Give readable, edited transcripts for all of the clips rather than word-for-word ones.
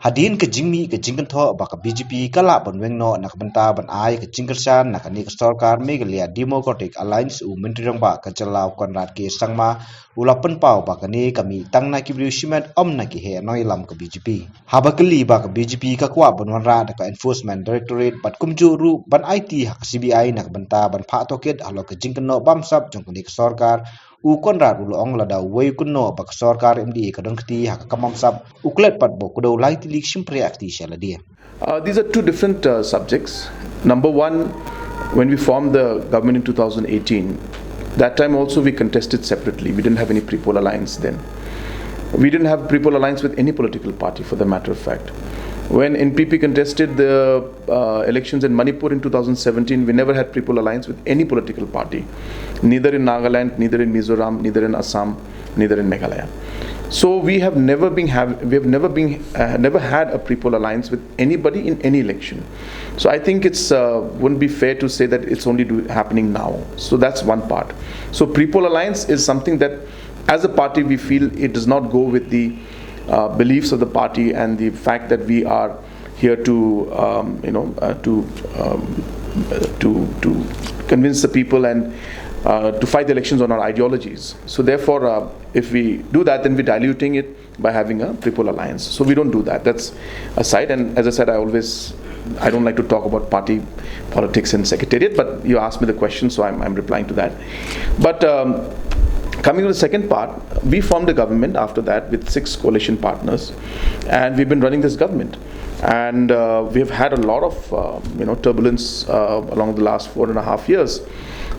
Hadin ke jingmi ke jingkan tho baka BJP kala bonweng no nak banta ban ai ke jingkersan nak ni ke sorkar Meghalaya Democratic Alliance u menteri rong ba ke celaw konrad ke sangma ulapan pau baka ni kami tang na kibru simet na ki he noi lam ke BJP habakali baka BJP ka kwa bonwanra ka enforcement directorate bat kumju ru ban IT hak CBI nak banta ban pha toket halo ke jingkan no bamsap jong ni ke sorkar u konrad u long lada wei kunno bak sorkar MDA ka donkti hak kamamsap u klet pat bo kudo lai tilik simpre akti shala dia. These are two different subjects. Number one, when we formed the government in 2018, that time also we contested separately. We didn't have any pre-poll alliance then. We didn't have pre-poll alliance with any political party, for the matter of fact. When NPP contested the elections in Manipur in 2017, we never had pre-poll alliance with any political party, neither in Nagaland, neither in Mizoram, neither in Assam, neither in Meghalaya. So we have never had a pre-poll alliance with anybody in any election. So I think it's wouldn't be fair to say that it's only happening now. So that's one part. So pre-poll alliance is something that, as a party, we feel it does not go with the beliefs of the party and the fact that we are here to convince the people and to fight the elections on our ideologies. So therefore, if we do that, then we're diluting it by having a pre-poll alliance. So we don't do that. That's aside. And as I said, I don't like to talk about party politics and secretariat, but you asked me the question, so I'm replying to that. But coming to the second part, we formed a government after that with 6 coalition partners, and we've been running this government. And we have had a lot of turbulence along the last 4.5 years.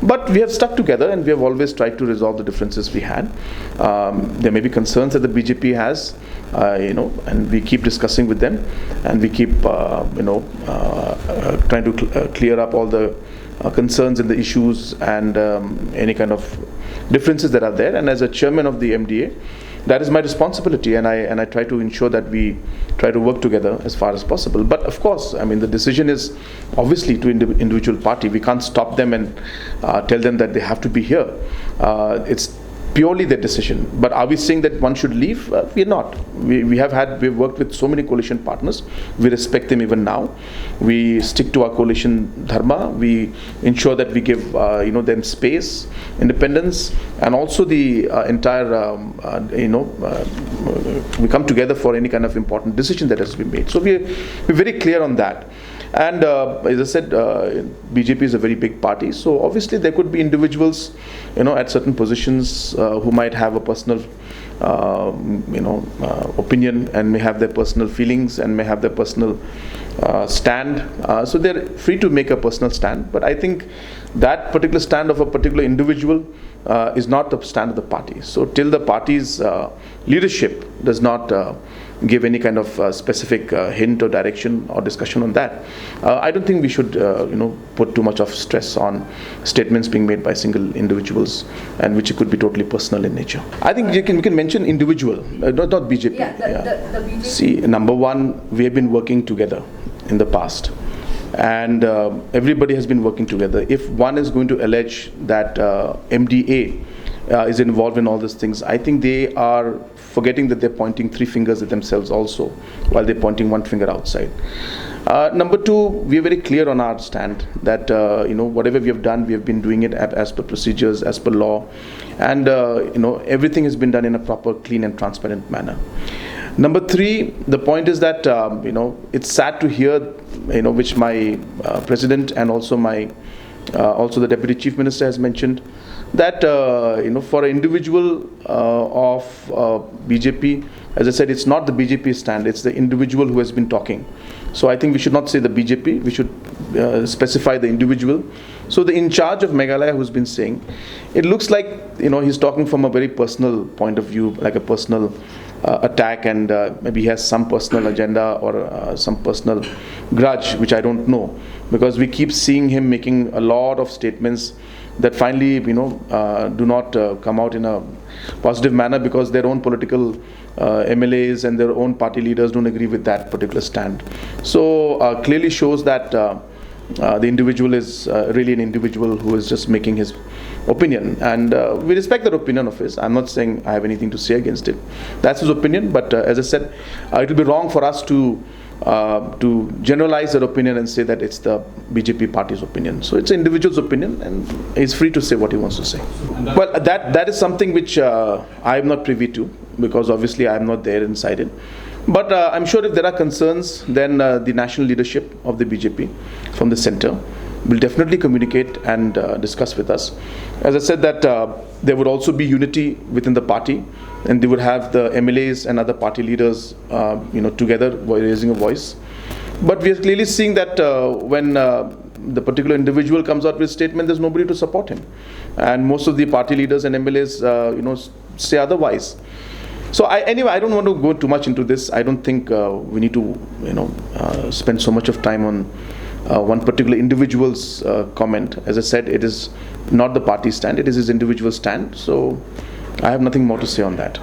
But we have stuck together and we have always tried to resolve the differences we had. There may be concerns that the BJP has, and we keep discussing with them, and we keep, trying to clear up all the concerns and the issues and any kind of differences that are there. And as a chairman of the MDA, that is my responsibility, and I try to ensure that we try to work together as far as possible. But of course, I mean, the decision is obviously to individual party. We can't stop them and tell them that they have to be here. It's purely their decision. But are we saying that one should leave? We're not. We've worked with so many coalition partners. We respect them even now. We stick to our coalition dharma. We ensure that we give them space, independence, and also the entire we come together for any kind of important decision that has to be made. So we're very clear on that. And as I said, BJP is a very big party, so obviously there could be individuals, at certain positions who might have a personal, opinion, and may have their personal feelings and may have their personal stand. So they're free to make a personal stand. But I think that particular stand of a particular individual is not the stand of the party. So till the party's leadership does not give any kind of specific hint or direction or discussion on that, I don't think we should put too much of stress on statements being made by single individuals, and which could be totally personal in nature. I think we can mention individual, not BJP. The BJP. See, number one, we have been working together in the past, and everybody has been working together. If one is going to allege that MDA is involved in all these things, I think they are forgetting that they're pointing 3 fingers at themselves also, while they're pointing 1 finger outside. Number two, we are very clear on our stand that whatever we have done, we have been doing it as per procedures, as per law, and everything has been done in a proper, clean and transparent manner. Number three, the point is that it's sad to hear, which my president and also also the deputy chief minister has mentioned, that for an individual of BJP, as I said, it's not the BJP stand, it's the individual who has been talking. So I think we should not say the BJP, we should specify the individual. So the in charge of Meghalaya who's been saying, it looks like he's talking from a very personal point of view, like a personal attack, and maybe he has some personal agenda or some personal grudge, which I don't know, because we keep seeing him making a lot of statements that finally do not come out in a positive manner, because their own political MLAs and their own party leaders don't agree with that particular stand. So clearly shows that the individual is really an individual who is just making his opinion, and we respect that opinion of his. I'm not saying I have anything to say against it. That's his opinion, but as I said, it will be wrong for us to generalize that opinion and say that it's the BJP party's opinion. So it's an individual's opinion, and he's free to say what he wants to say. Well, that is something which I am not privy to, because obviously I am not there inside it. But I'm sure if there are concerns, then the national leadership of the BJP from the center will definitely communicate and discuss with us. As I said, that there would also be unity within the party, and they would have the MLAs and other party leaders, together raising a voice. But we are clearly seeing that when the particular individual comes out with a statement, there's nobody to support him, and most of the party leaders and MLAs, say otherwise. So I don't want to go too much into this. I don't think we need to, spend so much of time on one particular individual's comment. As I said, it is not the party stand, it is his individual stand. So I have nothing more to say on that.